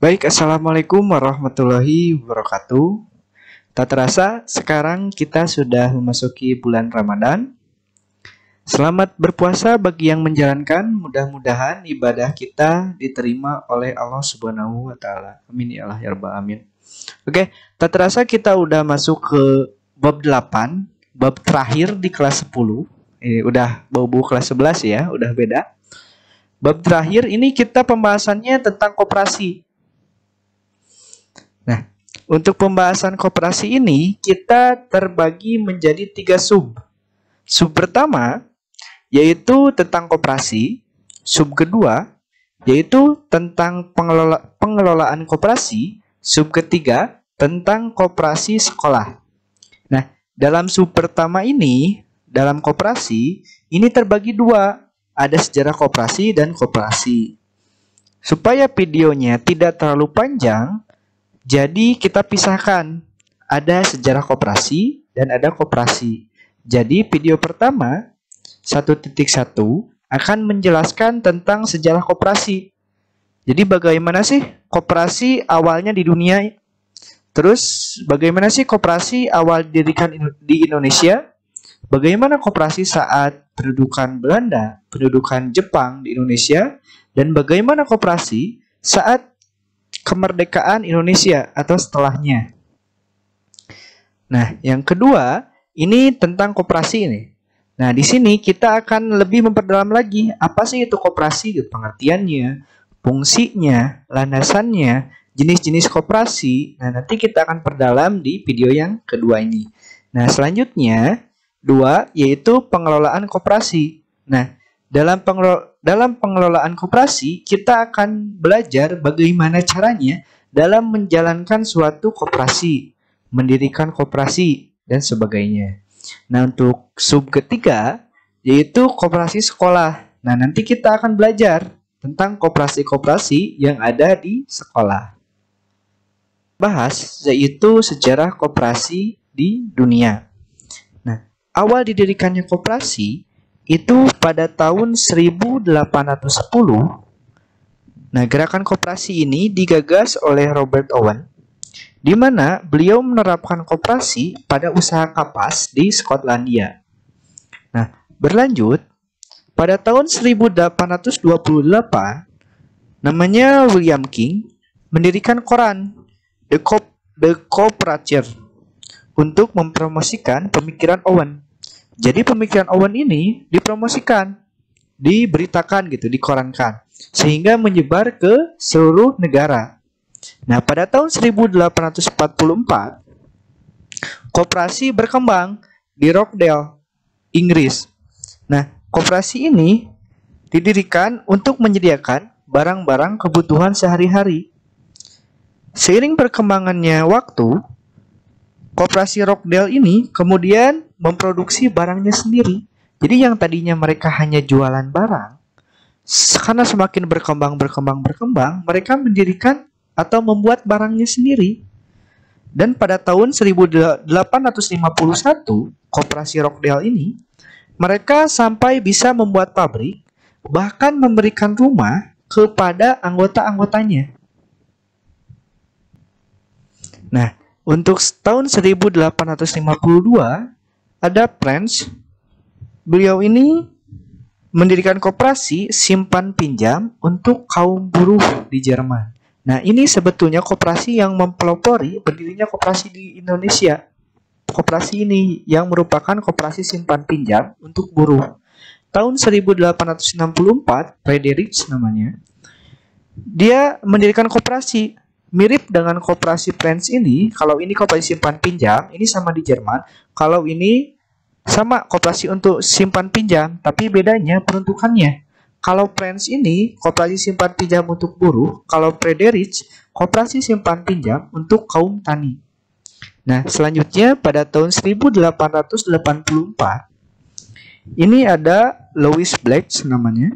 Baik, Assalamualaikum warahmatullahi wabarakatuh. Tak terasa, sekarang kita sudah memasuki bulan Ramadan. Selamat berpuasa bagi yang menjalankan. Mudah-mudahan ibadah kita diterima oleh Allah Subhanahu wa Ta'ala. Amin ya Allah ya Rabbal Alamin. Oke, tak terasa kita udah masuk ke bab 8, bab terakhir di kelas 10. Udah bau-bau kelas 11 ya, udah beda. Bab terakhir ini kita pembahasannya tentang koperasi. Nah, untuk pembahasan koperasi ini kita terbagi menjadi 3 sub. Sub pertama yaitu tentang koperasi. Sub kedua yaitu tentang pengelolaan koperasi. Sub ketiga tentang koperasi sekolah. Nah, dalam sub pertama ini, dalam koperasi, ini terbagi 2. Ada sejarah koperasi dan koperasi. Supaya videonya tidak terlalu panjang, jadi kita pisahkan, ada sejarah koperasi dan ada koperasi. Jadi video pertama 1.1 akan menjelaskan tentang sejarah koperasi. Jadi bagaimana sih koperasi awalnya di dunia? Terus bagaimana sih koperasi awal didirikan di Indonesia? Bagaimana koperasi saat pendudukan Belanda, pendudukan Jepang di Indonesia? Dan bagaimana koperasi saat kemerdekaan Indonesia atau setelahnya. Nah, yang kedua, ini tentang koperasi ini. Nah, di sini kita akan lebih memperdalam lagi apa sih itu koperasi, pengertiannya, fungsinya, landasannya, jenis-jenis koperasi. Nah, nanti kita akan perdalam di video yang kedua ini. Nah, selanjutnya 2 yaitu pengelolaan koperasi. Nah, dalam pengelolaan koperasi, kita akan belajar bagaimana caranya dalam menjalankan suatu koperasi, mendirikan koperasi, dan sebagainya. Nah, untuk sub ketiga, yaitu koperasi sekolah. Nah, nanti kita akan belajar tentang koperasi-koperasi yang ada di sekolah. Bahas, yaitu sejarah koperasi di dunia. Nah, awal didirikannya koperasi itu pada tahun 1810. Nah, gerakan koperasi ini digagas oleh Robert Owen, di mana beliau menerapkan koperasi pada usaha kapas di Skotlandia. Nah, berlanjut, pada tahun 1828, namanya William King mendirikan koran The Cooperator untuk mempromosikan pemikiran Owen. Jadi pemikiran Owen ini dipromosikan, diberitakan gitu, dikorankan, sehingga menyebar ke seluruh negara. Nah, pada tahun 1844, koperasi berkembang di Rochdale, Inggris. Nah, koperasi ini didirikan untuk menyediakan barang-barang kebutuhan sehari-hari. Seiring perkembangannya waktu, koperasi Rochdale ini kemudian memproduksi barangnya sendiri. Jadi yang tadinya mereka hanya jualan barang, karena semakin berkembang, mereka mendirikan atau membuat barangnya sendiri. Dan pada tahun 1851, koperasi Rochdale ini, mereka sampai bisa membuat pabrik, bahkan memberikan rumah kepada anggota-anggotanya. Nah, untuk tahun 1852, ada Prince. Beliau ini mendirikan koperasi simpan pinjam untuk kaum buruh di Jerman. Nah, ini sebetulnya koperasi yang mempelopori berdirinya koperasi di Indonesia. Koperasi ini yang merupakan koperasi simpan pinjam untuk buruh. Tahun 1864, Frederick namanya, dia mendirikan koperasi mirip dengan koperasi Prince ini. Kalau ini koperasi simpan pinjam, ini sama di Jerman. Kalau ini sama koperasi untuk simpan pinjam, tapi bedanya peruntukannya. Kalau Prince ini koperasi simpan pinjam untuk buruh, kalau Frederick koperasi simpan pinjam untuk kaum tani. Nah, selanjutnya pada tahun 1884, ini ada Louis Black namanya.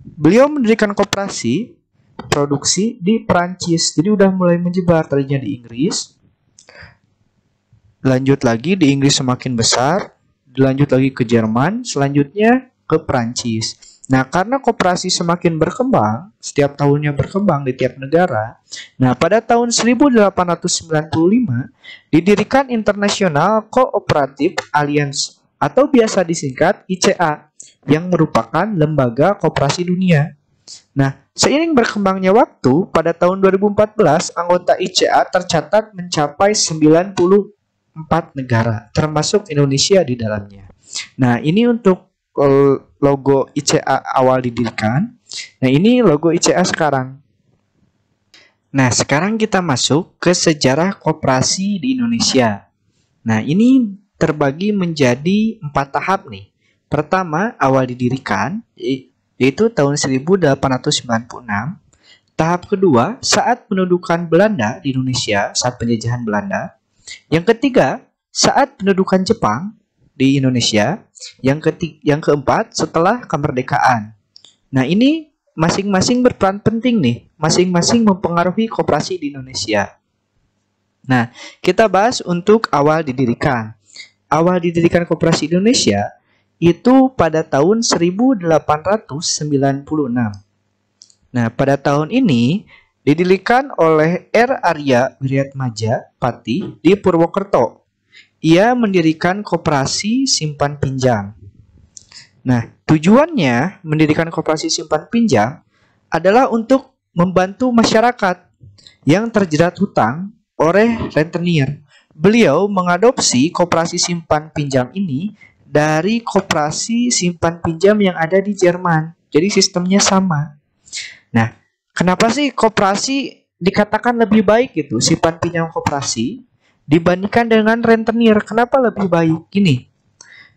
Beliau mendirikan koperasi produksi di Perancis. Jadi udah mulai menyebar, tadinya di Inggris, lanjut lagi di Inggris semakin besar, dilanjut lagi ke Jerman, selanjutnya ke Perancis. Nah, karena koperasi semakin berkembang, setiap tahunnya berkembang di tiap negara. Nah, pada tahun 1895 didirikan International Cooperative Alliance atau biasa disingkat ICA yang merupakan lembaga koperasi dunia. Nah, seiring berkembangnya waktu, pada tahun 2014 anggota ICA tercatat mencapai 94 negara, termasuk Indonesia di dalamnya. Nah, ini untuk logo ICA awal didirikan. Nah, ini logo ICA sekarang. Nah, sekarang kita masuk ke sejarah koperasi di Indonesia. Nah, ini terbagi menjadi 4 tahap nih. Pertama, awal didirikan, yaitu tahun 1896. Tahap kedua, saat pendudukan Belanda di Indonesia, saat penjajahan Belanda. Yang ketiga, saat pendudukan Jepang di Indonesia. Yang keempat, setelah kemerdekaan. Nah, ini masing-masing berperan penting nih, masing-masing mempengaruhi koperasi di Indonesia. Nah, kita bahas untuk awal didirikan. Awal didirikan koperasi Indonesia itu pada tahun 1896. Nah, pada tahun ini didirikan oleh R. Arya Wiratmaja Pati di Purwokerto. Ia mendirikan koperasi simpan pinjam. Nah, tujuannya mendirikan koperasi simpan pinjam adalah untuk membantu masyarakat yang terjerat hutang oleh rentenir. Beliau mengadopsi koperasi simpan pinjam ini dari koperasi simpan pinjam yang ada di Jerman. Jadi sistemnya sama. Nah, kenapa sih koperasi dikatakan lebih baik gitu, simpan pinjam koperasi dibandingkan dengan rentenir? Kenapa lebih baik? Gini,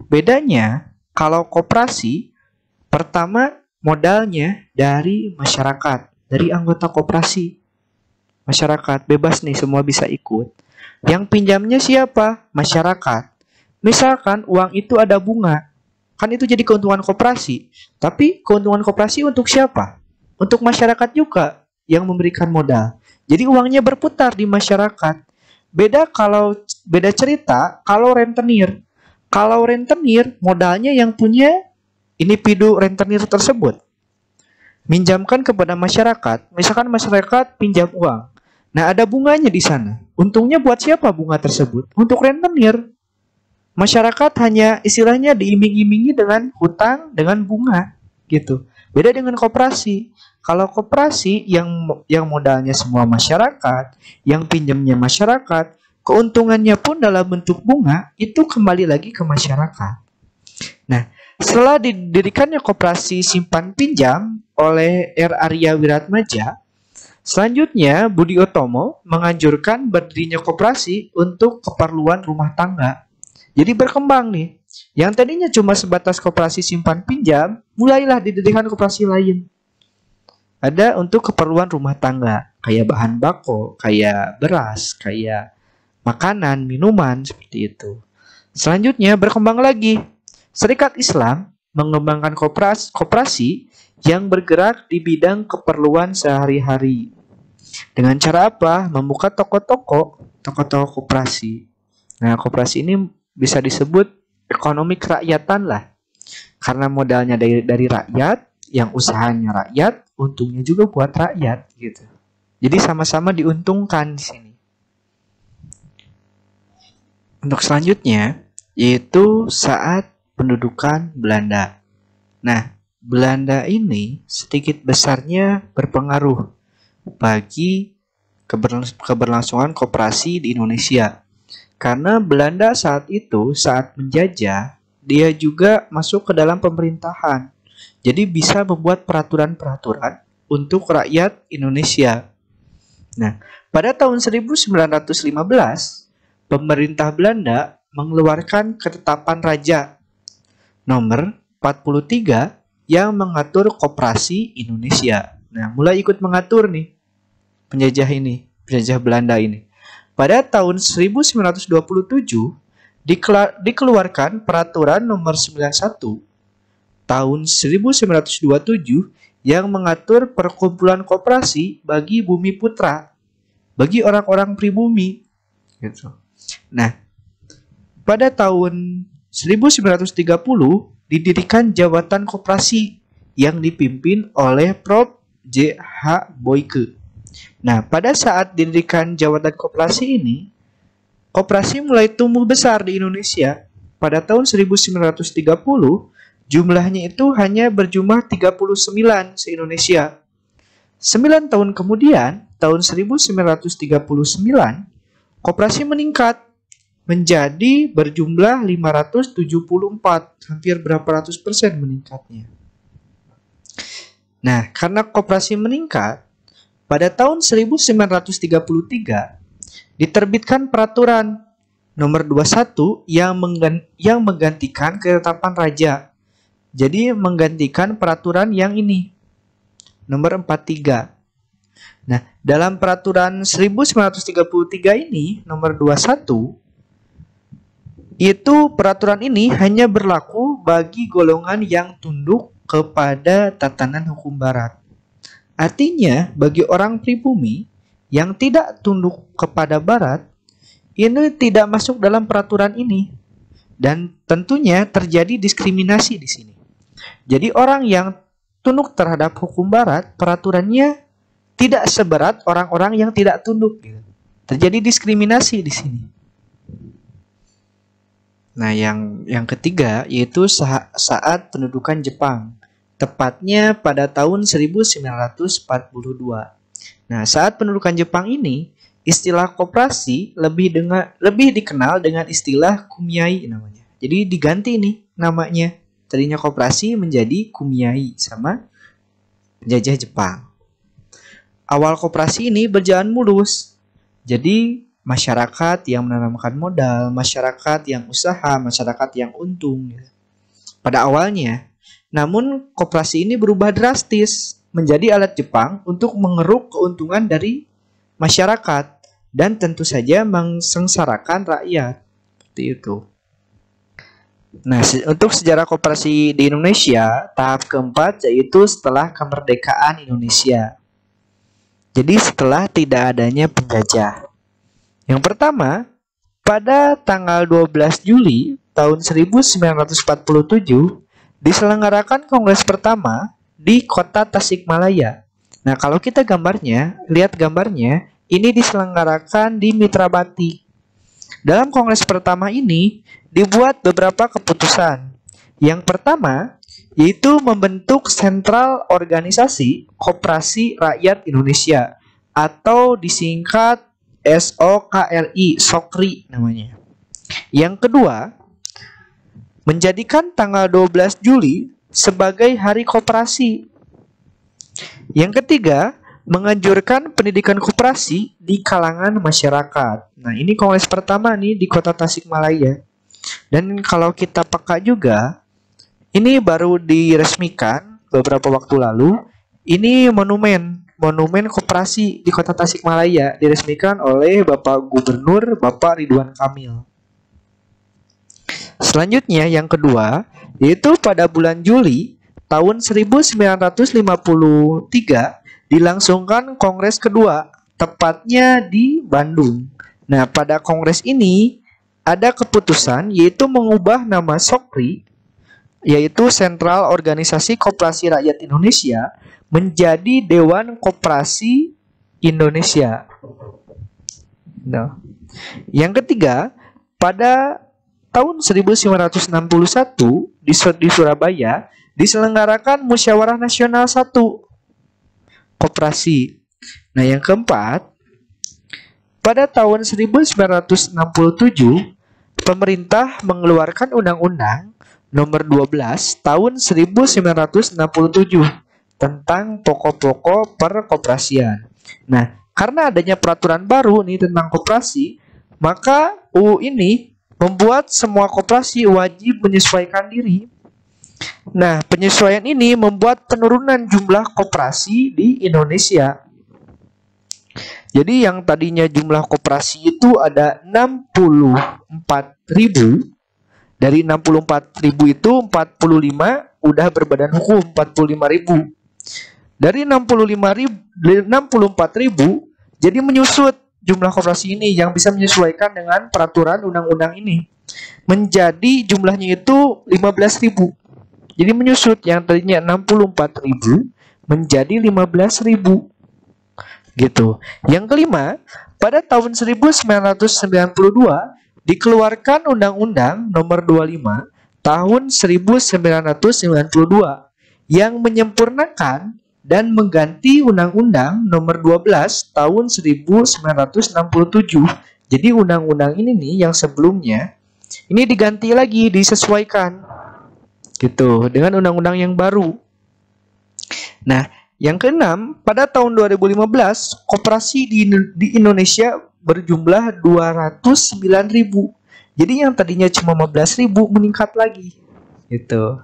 bedanya kalau koperasi, pertama modalnya dari masyarakat, dari anggota koperasi. Masyarakat bebas nih, semua bisa ikut. Yang pinjamnya siapa? Masyarakat. Misalkan uang itu ada bunga, kan itu jadi keuntungan koperasi. Tapi keuntungan koperasi untuk siapa? Untuk masyarakat juga yang memberikan modal. Jadi uangnya berputar di masyarakat. Beda cerita kalau rentenir. Kalau rentenir, modalnya yang punya individu rentenir tersebut. Minjamkan kepada masyarakat. Misalkan masyarakat pinjam uang. Nah, ada bunganya di sana. Untungnya buat siapa bunga tersebut? Untuk rentenir. Masyarakat hanya istilahnya diiming-imingi dengan hutang, dengan bunga. Gitu. Beda dengan koperasi. Kalau koperasi yang modalnya semua masyarakat, yang pinjamnya masyarakat, keuntungannya pun dalam bentuk bunga, itu kembali lagi ke masyarakat. Nah, setelah didirikannya koperasi simpan pinjam oleh R. Arya Wiratmaja, selanjutnya Budi Utomo menganjurkan berdirinya koperasi untuk keperluan rumah tangga. Jadi berkembang nih. Yang tadinya cuma sebatas koperasi simpan pinjam, mulailah didirikan koperasi lain. Ada untuk keperluan rumah tangga, kayak bahan bako, kayak beras, kayak makanan, minuman, seperti itu. Selanjutnya berkembang lagi. Serikat Islam mengembangkan koperasi yang bergerak di bidang keperluan sehari-hari. Dengan cara apa? Membuka toko-toko koperasi. Nah, koperasi ini bisa disebut ekonomi kerakyatan lah. Karena modalnya dari rakyat, yang usahanya rakyat, untungnya juga buat rakyat gitu. Jadi sama-sama diuntungkan di sini. Untuk selanjutnya yaitu saat pendudukan Belanda. Nah, Belanda ini sedikit besarnya berpengaruh bagi keberlangsungan koperasi di Indonesia. Karena Belanda saat itu, saat menjajah, dia juga masuk ke dalam pemerintahan. Jadi bisa membuat peraturan-peraturan untuk rakyat Indonesia. Nah, pada tahun 1915, pemerintah Belanda mengeluarkan ketetapan raja nomor 43 yang mengatur koperasi Indonesia. Nah, mulai ikut mengatur nih penjajah Belanda ini. Pada tahun 1927 dikeluarkan peraturan nomor 91 tahun 1927 yang mengatur perkumpulan koperasi bagi bumi putra, bagi orang-orang pribumi gitu. Nah, pada tahun 1930 didirikan Jabatan Koperasi yang dipimpin oleh Prof. J.H. Boyke. Nah, pada saat didirikan jabatan koperasi ini, koperasi mulai tumbuh besar di Indonesia. Pada tahun 1930, jumlahnya itu hanya berjumlah 39 se-Indonesia. 9 tahun kemudian, tahun 1939, koperasi meningkat menjadi berjumlah 574, hampir berapa ratus persen meningkatnya. Nah, karena koperasi meningkat, pada tahun 1933 diterbitkan peraturan nomor 21 yang menggantikan ketetapan raja. Jadi menggantikan peraturan yang ini, nomor 43. Nah, dalam peraturan 1933 ini, nomor 21, itu peraturan ini hanya berlaku bagi golongan yang tunduk kepada tatanan hukum barat. Artinya, bagi orang pribumi yang tidak tunduk kepada barat, ini tidak masuk dalam peraturan ini. Dan tentunya terjadi diskriminasi di sini. Jadi orang yang tunduk terhadap hukum barat, peraturannya tidak seberat orang-orang yang tidak tunduk. Terjadi diskriminasi di sini. Nah, yang ketiga yaitu saat pendudukan Jepang, tepatnya pada tahun 1942. Nah, saat pendudukan Jepang ini, istilah koperasi lebih dikenal dengan istilah kumiai namanya. Jadi diganti nih namanya. Tadinya koperasi menjadi kumiai sama penjajah Jepang. Awal koperasi ini berjalan mulus. Jadi masyarakat yang menanamkan modal, masyarakat yang usaha, masyarakat yang untung. Pada awalnya, namun koperasi ini berubah drastis menjadi alat Jepang untuk mengeruk keuntungan dari masyarakat dan tentu saja mengsengsarakan rakyat. Seperti itu. Nah, untuk sejarah koperasi di Indonesia, tahap keempat yaitu setelah kemerdekaan Indonesia. Jadi setelah tidak adanya penjajah. Yang pertama, pada tanggal 12 Juli tahun 1947 diselenggarakan kongres pertama di kota Tasikmalaya. Nah, kalau kita lihat gambarnya, ini diselenggarakan di Mitra Batik. Dalam kongres pertama ini dibuat beberapa keputusan. Yang pertama yaitu membentuk Sentral Organisasi Koperasi Rakyat Indonesia atau disingkat SOKRI, SOKRI namanya. Yang kedua, menjadikan tanggal 12 Juli sebagai Hari Koperasi. Yang ketiga, menganjurkan pendidikan koperasi di kalangan masyarakat. Nah, ini kongres pertama nih di kota Tasikmalaya. Dan kalau kita peka juga, ini baru diresmikan beberapa waktu lalu. Ini monumen koperasi di kota Tasikmalaya diresmikan oleh Bapak Gubernur Bapak Ridwan Kamil. Selanjutnya yang kedua, yaitu pada bulan Juli tahun 1953 dilangsungkan kongres kedua, tepatnya di Bandung. Nah, pada kongres ini ada keputusan yaitu mengubah nama SOKRI, yaitu Sentral Organisasi Koperasi Rakyat Indonesia, menjadi Dewan Koperasi Indonesia. Nah, yang ketiga, pada tahun 1961 di Surabaya diselenggarakan Musyawarah Nasional 1 Koperasi. Nah, yang keempat, pada tahun 1967 pemerintah mengeluarkan Undang-Undang Nomor 12 Tahun 1967 tentang pokok-pokok perkoperasian. Nah, karena adanya peraturan baru nih tentang koperasi, maka UU ini membuat semua koperasi wajib menyesuaikan diri. Nah, penyesuaian ini membuat penurunan jumlah koperasi di Indonesia. Jadi yang tadinya jumlah koperasi itu ada 64.000. Dari 64.000 itu 45 udah berbadan hukum, 45.000. Dari 64.000 jadi menyusut jumlah koperasi ini yang bisa menyesuaikan dengan peraturan undang-undang ini. Menjadi jumlahnya itu 15.000. Jadi menyusut, yang tadinya 64.000 menjadi 15.000. Gitu. Yang kelima, pada tahun 1992 dikeluarkan Undang-Undang Nomor 25 Tahun 1992 yang menyempurnakan dan mengganti Undang-Undang Nomor 12 Tahun 1967. Jadi undang-undang ini nih yang sebelumnya ini diganti lagi, disesuaikan gitu dengan undang-undang yang baru. Nah, yang keenam, pada tahun 2015 koperasi di Indonesia berjumlah 209.000. Jadi yang tadinya cuma 15.000 meningkat lagi gitu.